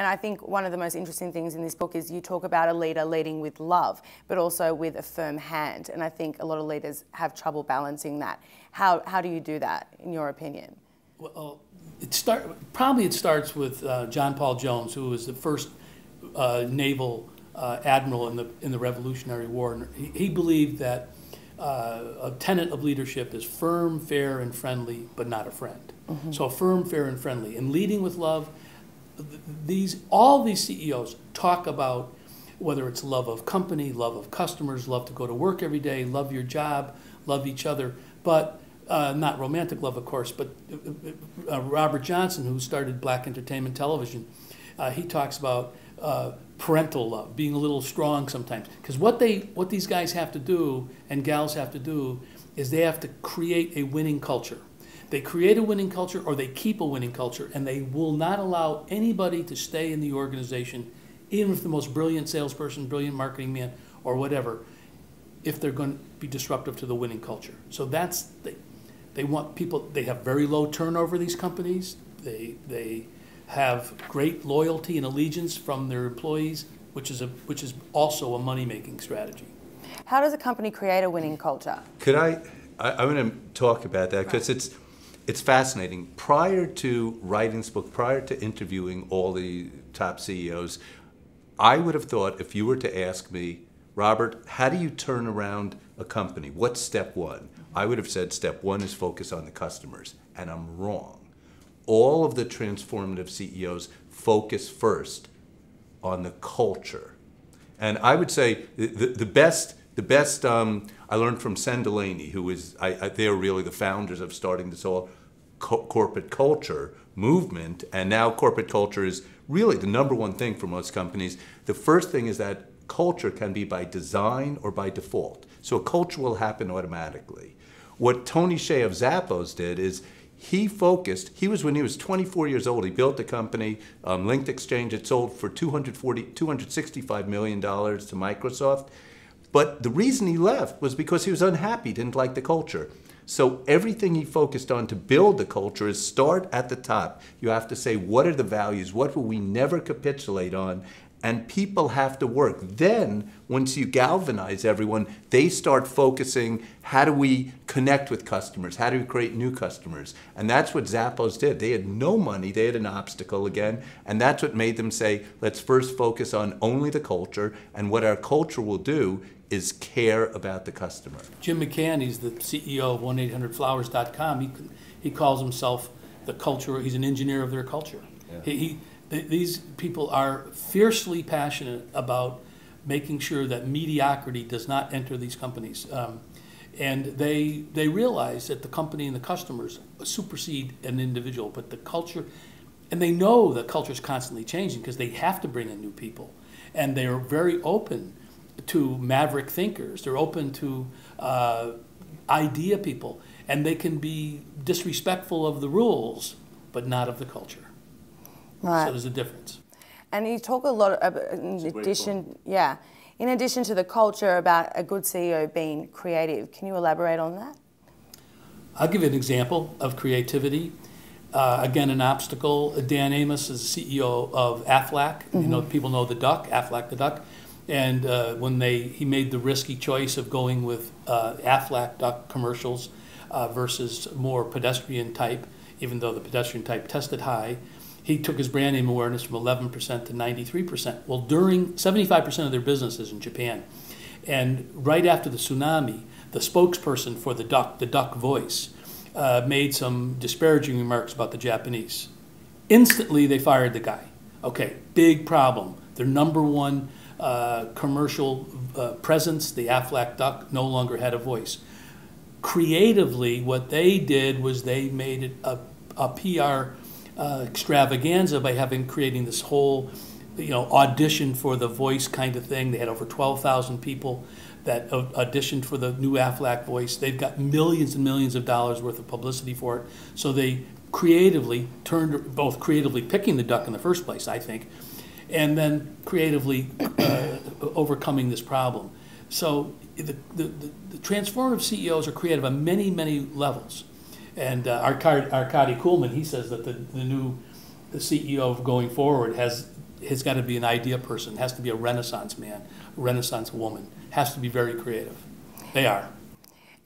And I think one of the most interesting things in this book is you talk about a leader leading with love, but also with a firm hand. And I think a lot of leaders have trouble balancing that. How do you do that, in your opinion? Well, it starts with John Paul Jones, who was the first naval admiral in the Revolutionary War. And he believed that a tenet of leadership is firm, fair, and friendly, but not a friend. Mm-hmm. So firm, fair, and friendly. And leading with love, all these CEOs talk about whether it's love of company, love of customers, love to go to work every day, love your job, love each other, but not romantic love, of course, but Robert Johnson, who started Black Entertainment Television, he talks about parental love, being a little strong sometimes. Because what these guys have to do, and gals have to do, is they have to create a winning culture. They create a winning culture, or they keep a winning culture, and they will not allow anybody to stay in the organization, even if the most brilliant salesperson, brilliant marketing man, or whatever, if they're going to be disruptive to the winning culture. So they want people. They have very low turnover, these companies. They have great loyalty and allegiance from their employees, which is also a money-making strategy. How does a company create a winning culture? Could I want to talk about that, because it's fascinating. Prior to writing this book, prior to interviewing all the top CEOs, I would have thought, if you were to ask me, Robert, how do you turn around a company? What's step one? I would have said step one is focus on the customers, and I'm wrong. All of the transformative CEOs focus first on the culture. And I would say the best I learned from Sen Delaney, who is, they are really the founders of starting this whole corporate culture movement, and now corporate culture is really the number one thing for most companies. The first thing is that culture can be by design or by default. So a culture will happen automatically. What Tony Hsieh of Zappos did is when he was 24 years old, he built a company, Linked Exchange. It sold for $265 million to Microsoft. But the reason he left was because he was unhappy, didn't like the culture. So everything he focused on to build the culture is start at the top. You have to say, what are the values? What will we never capitulate on? And people have to work. Then, once you galvanize everyone, they start focusing, how do we connect with customers? How do we create new customers? And that's what Zappos did. They had no money. They had an obstacle again. And that's what made them say, let's first focus on only the culture. And what our culture will do is care about the customer. Jim McCann, he's the CEO of 1-800-Flowers.com. He calls himself the culture. He's an engineer of their culture. Yeah. These people are fiercely passionate about making sure that mediocrity does not enter these companies. And they realize that the company and the customers supersede an individual, but the culture, and they know that culture is constantly changing because they have to bring in new people. And they are very open to maverick thinkers. They're open to idea people. And they can be disrespectful of the rules, but not of the culture. Right. So there's a difference. And you talk a lot about, in addition to the culture, about a good CEO being creative. Can you elaborate on that? I'll give you an example of creativity. Again, an obstacle. Dan Amos is CEO of Aflac. Mm-hmm. You know, people know the duck, Aflac the duck. And when he made the risky choice of going with Aflac duck commercials versus more pedestrian type, even though the pedestrian type tested high, he took his brand name awareness from 11% to 93%. Well, 75% of their business is in Japan. And right after the tsunami, the spokesperson for the duck voice, made some disparaging remarks about the Japanese. Instantly, they fired the guy. Okay, big problem. Their number one commercial presence, the Aflac duck, no longer had a voice. Creatively, what they did was they made it a PR extravaganza by creating this whole, audition for the voice kind of thing. They had over 12,000 people that auditioned for the new Aflac voice. They've got millions and millions of dollars worth of publicity for it. So they creatively both creatively picking the duck in the first place, I think, and then creatively overcoming this problem. So the transformative CEOs are creative on many, many levels. And Arkady Kuhlman, he says that the new CEO going forward has has got to be an idea person, has to be a Renaissance man, a Renaissance woman, has to be very creative. They are.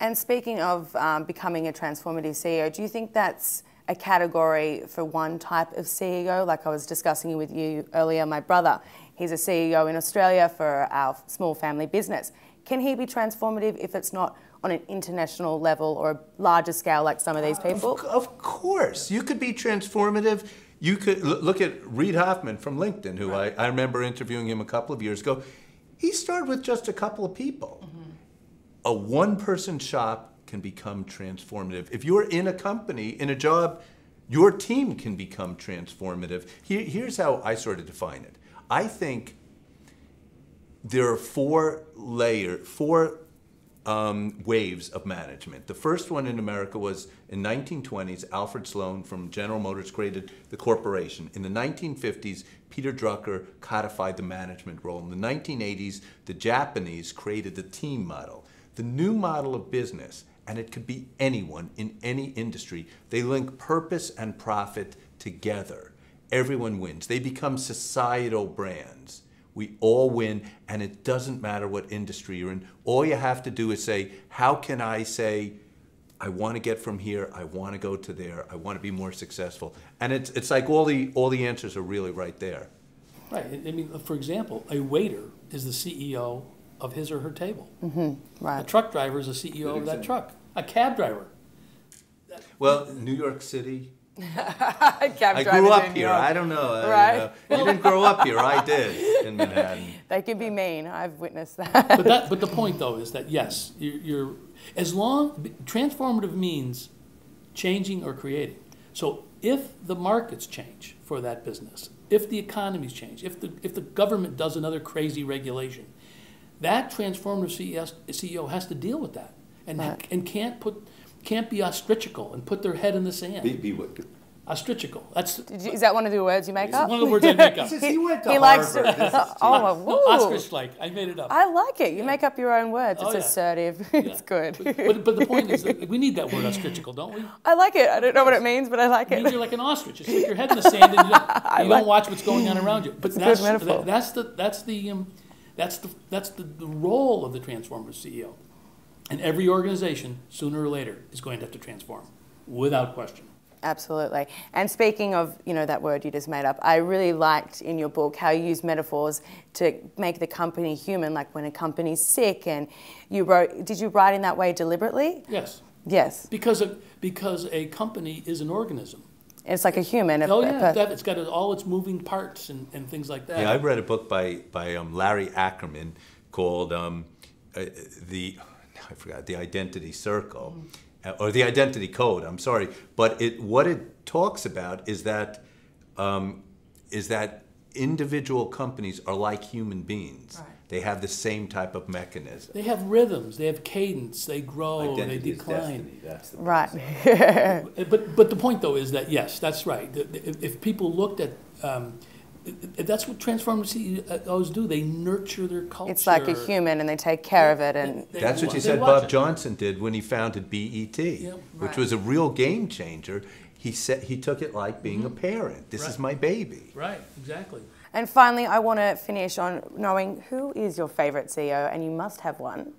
And speaking of becoming a transformative CEO, do you think that's a category for one type of CEO? Like I was discussing with you earlier, my brother, he's a CEO in Australia for our small family business. Can he be transformative if it's not on an international level or a larger scale like some of these people? Of course. You could be transformative. You could look at Reid Hoffman from LinkedIn, who I remember interviewing him a couple of years ago. He started with just a couple of people. A one-person shop can become transformative. If you're in a company, in a job, your team can become transformative. Here's how I sort of define it. I think there are four waves of management. The first one in America was in 1920s, Alfred Sloan from General Motors created the corporation. In the 1950s, Peter Drucker codified the management role. In the 1980s, the Japanese created the team model. The new model of business, and it could be anyone in any industry, they link purpose and profit together. Everyone wins. They become societal brands. We all win, and it doesn't matter what industry you're in. All you have to do is say, how can I say, I want to get from here, I want to go to there, I want to be more successful. And it's like all the answers are really right there. Right. I mean, for example, a waiter is the CEO of his or her table. Right. A truck driver is the CEO of that truck. A cab driver. Well, New York City. Cab I drivers grew up in New here. York. I don't know. Right. You didn't grow up here. I did in Manhattan. They can be mean. I've witnessed that. But the point though is that yes, you're as long transformative means changing or creating. So if the markets change for that business, if the economies change, if the government does another crazy regulation, that transformative CEO has to deal with that and Right. and can't be ostrichical and put their head in the sand. Be what? Ostrichical. That's Is that one of the words you make up? one of the words I make up. He went to He likes Harvard. This is oh, woo. Ostrich-like. I made it up. I like it. You make up your own words. It's Oh, yeah. assertive. Yeah. It's good. But the point is that we need that word ostrichical, don't we? I like it. I don't know what it means, but I like It means it. you're like an ostrich. You stick your head in the sand and you don't watch what's going on around you. But It's a good metaphor. that's the role of the transformative CEO. And every organization, sooner or later, is going to have to transform, without question. Absolutely. And speaking of, that word you just made up, I really liked in your book how you use metaphors to make the company human, like when a company's sick, and did you write in that way deliberately? Yes. Yes. Because a company is an organism. It's like a human. It's got all its moving parts and things like that. Yeah, I read a book by Larry Ackerman called the Identity Circle, or the Identity Code. I'm sorry, but what it talks about is that individual companies are like human beings. Right. They have the same type of mechanism. They have rhythms. They have cadence. They grow. Identity they decline. Is destiny. That's the Right. But the point though is that yes, that's right. If people looked at that's what transformative CEOs do. They nurture their culture. It's like a human, and they take care of it. And that's what you said Bob Johnson did when he founded BET, which was a real game changer. He said he took it like being a parent. This is my baby. Right, exactly. And finally, I want to finish on knowing who is your favorite CEO, and you must have one.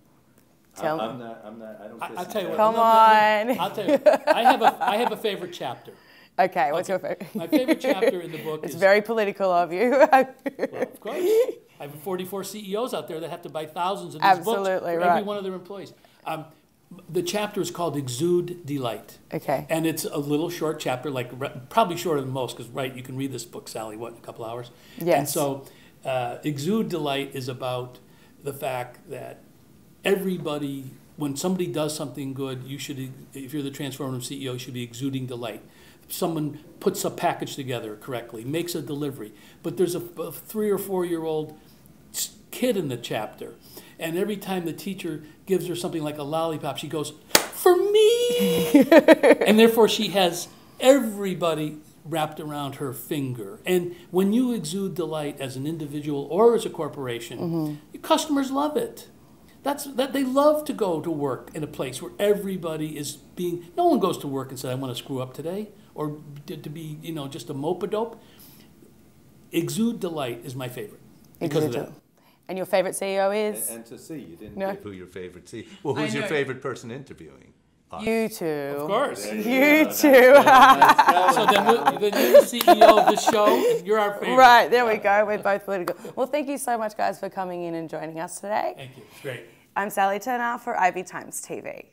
I'm not. I don't. I'll tell you what. Come on. I'll tell you. I have a favorite chapter. Okay, what's your favorite? My favorite chapter in the book is... It's very political of you. Well, of course. I have 44 CEOs out there that have to buy thousands of these books for every one of their employees. The chapter is called Exude Delight. Okay. And it's a little short chapter, probably shorter than most, because, you can read this book, Sally, in a couple hours? Yes. And so Exude Delight is about the fact that everybody, when somebody does something good, you should, if you're the transformative CEO, you should be exuding delight. Someone puts a package together correctly, makes a delivery, but there's a 3 or 4 year old kid in the chapter, and every time the teacher gives her something like a lollipop, she goes, "For me!" And therefore she has everybody wrapped around her finger. And when you exude delight as an individual or as a corporation, your customers love it. That they love to go to work in a place where everybody is being. No one goes to work and says, "I want to screw up today," or to be, just a mope-a-dope. Exude Delight is my favorite because of that. And your favorite CEO is? And to see, you didn't No. give who your favorite CEO. Well, who's your favorite person interviewing? You two. Of course. You two. So then you're the CEO of the show, and you're our favorite. Right, there we go. We're both political. Well, thank you so much, guys, for coming in and joining us today. Thank you. It's great. I'm Sally Turner for IB Times TV.